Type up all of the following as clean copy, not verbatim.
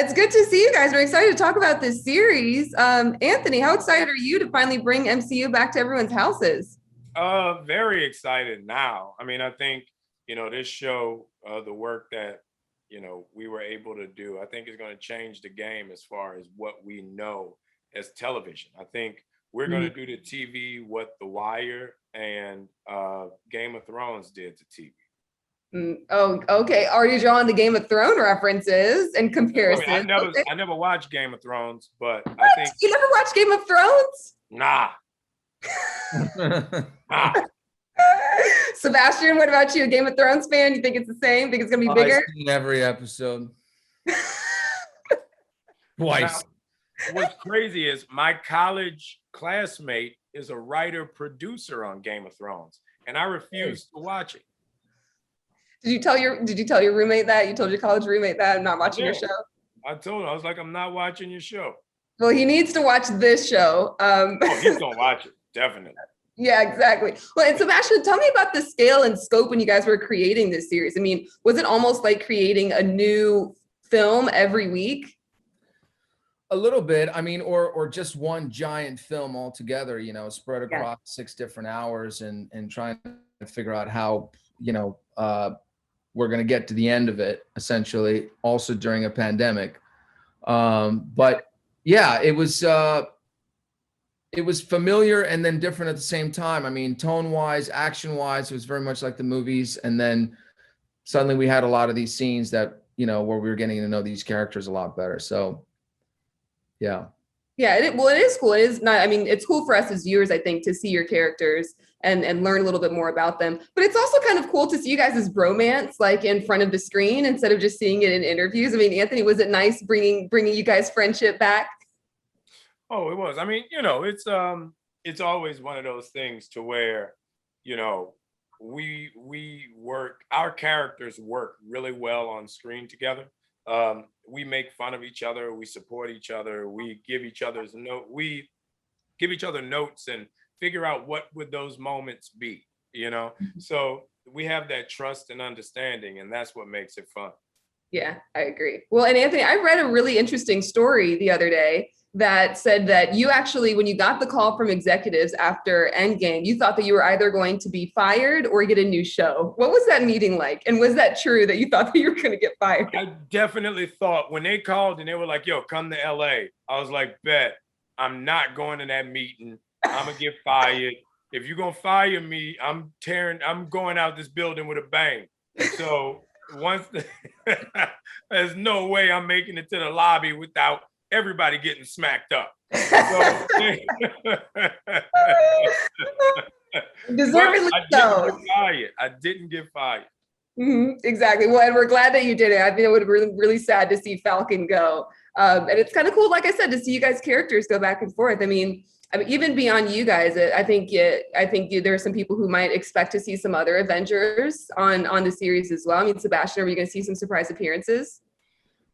It's good to see you guys. We're excited to talk about this series. Anthony, how excited are you to finally bring MCU back to everyone's houses? Very excited now. I mean, I think, this show, the work that, we were able to do, I think is going to change the game as far as what we know as television. I think we're going to do to TV what The Wire and Game of Thrones did to TV. Oh, okay. Are you drawing the Game of Thrones references and I mean, comparisons? Okay. I never watched Game of Thrones, but What? I think You never watched Game of Thrones? nah, nah. Sebastian, what about you? A Game of Thrones fan? You think it's the same? Think it's gonna be bigger? I've seen every episode. Twice. Now, what's crazy is my college classmate is a writer producer on Game of Thrones, and I refused to watch it. Did you tell your roommate that? You told your college roommate that I'm not watching your show? I told him, I was like, I'm not watching your show. Well, he needs to watch this show. Oh, he's gonna watch it, definitely. Yeah, exactly. Well, and Sebastian, tell me about the scale and scope when you guys were creating this series. I mean, was it almost like creating a new film every week? A little bit. I mean, or just one giant film altogether, spread across 6 different hours and trying to figure out how, we're going to get to the end of it, essentially, also during a pandemic. But yeah, it was familiar and then different at the same time. I mean, tone-wise, action-wise, it was very much like the movies. And then suddenly we had a lot of these scenes that, where we were getting to know these characters a lot better. So, yeah. Yeah, it is cool. It is not, I mean, it's cool for us as viewers, I think, to see your characters and learn a little bit more about them. But it's also kind of cool to see you guys' bromance, like in front of the screen instead of just seeing it in interviews. I mean, Anthony, was it nice bringing you guys friendship back? Oh, it was. I mean, it's always one of those things to where, we work, our characters work really well on screen together. We make fun of each other, we support each other, we give each other notes and figure out what would those moments be, So we have that trust and understanding, and that's what makes it fun. Yeah, I agree. Well, and Anthony, I read a really interesting story the other day that said that you actually, when you got the call from executives after Endgame, you thought that you were either going to be fired or get a new show. What was that meeting like? And was that true that you thought that you were going to get fired? I definitely thought when they called and they were like, yo, come to LA. I was like, bet, I'm not going to that meeting. I'm going to get fired. If you're going to fire me, I'm going out this building with a bang. So there's no way I'm making it to the lobby without everybody getting smacked up. Deservedly so. I didn't get fired. Exactly. Well, and we're glad that you did it. I think it would have been really sad to see Falcon go. And it's kind of cool, like I said, to see you guys' characters go back and forth. I mean, even beyond you guys, I think there are some people who might expect to see some other Avengers on the series as well. I mean, Sebastian, are we going to see some surprise appearances?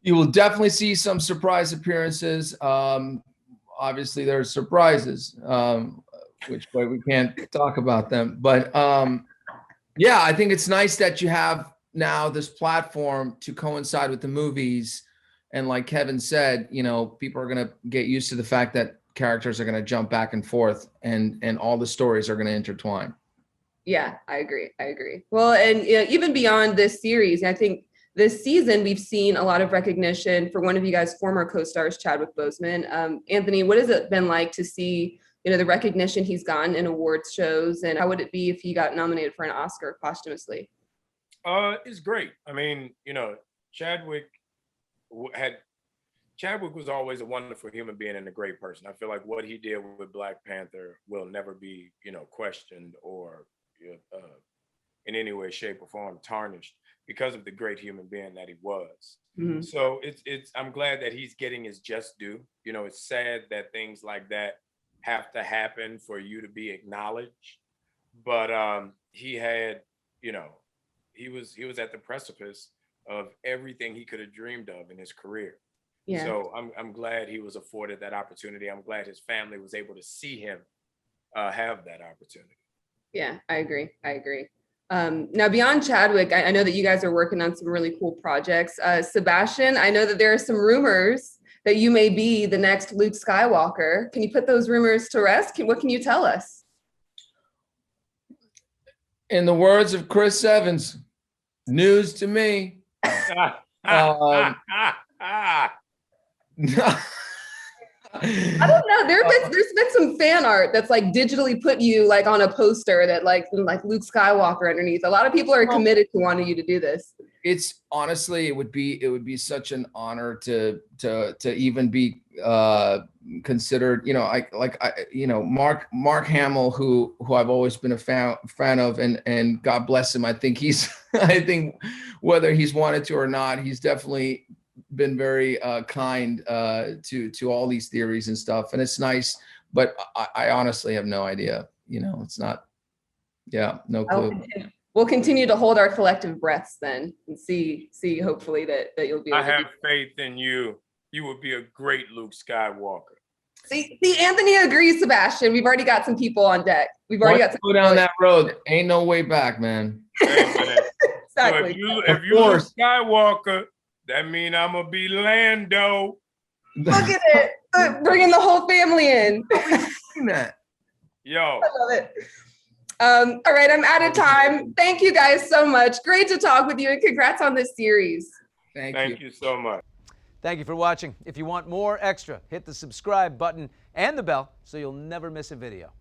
You will definitely see some surprise appearances. Obviously, there are surprises, which way we can't talk about them. But yeah, I think it's nice that you have now this platform to coincide with the movies. And like Kevin said, people are going to get used to the fact that characters are going to jump back and forth and all the stories are going to intertwine. Yeah, I agree. Well, and even beyond this series, I think this season, we've seen a lot of recognition for one of you guys' former co-stars, Chadwick Boseman. Anthony, what has it been like to see, the recognition he's gotten in awards shows, and how would it be if he got nominated for an Oscar posthumously? It's great. I mean, Chadwick was always a wonderful human being and a great person. I feel like what he did with Black Panther will never be, questioned or in any way, shape, or form tarnished because of the great human being that he was. Mm-hmm. So I'm glad that he's getting his just due. It's sad that things like that have to happen for you to be acknowledged. But he had, he was at the precipice of everything he could have dreamed of in his career. Yeah. So I'm glad he was afforded that opportunity. I'm glad his family was able to see him have that opportunity. Yeah, I agree. Now, beyond Chadwick, I know that you guys are working on some really cool projects. Sebastian, I know that there are some rumors that you may be the next Luke Skywalker. Can you put those rumors to rest? What can you tell us? In the words of Chris Evans, news to me. I don't know. There's been some fan art that's like digitally put you like on a poster that like Luke Skywalker underneath. A lot of people are committed to wanting you to do this. It's honestly, it would be such an honor to even be considered. You know, Mark Hamill, who I've always been a fan of, and God bless him. I think I think whether he's wanted to or not, he's definitely been very kind to all these theories and stuff, and it's nice, but I honestly have no idea. You know, it's not. Yeah, no clue. We'll continue to hold our collective breaths then and see hopefully that you'll be able I have faith in you. You would be a great Luke Skywalker. See, Anthony agrees, Sebastian. We've already got some people on deck. We've already got some go down that road. Ain't no way back, man. Exactly. So if you Luke Skywalker, that mean I'm gonna be Lando. Look at it, bringing the whole family in. Yo, I love it. All right, I'm out of time. Thank you guys so much. Great to talk with you, and congrats on this series. Thank you so much. Thank you for watching. If you want more extra, hit the subscribe button and the bell so you'll never miss a video.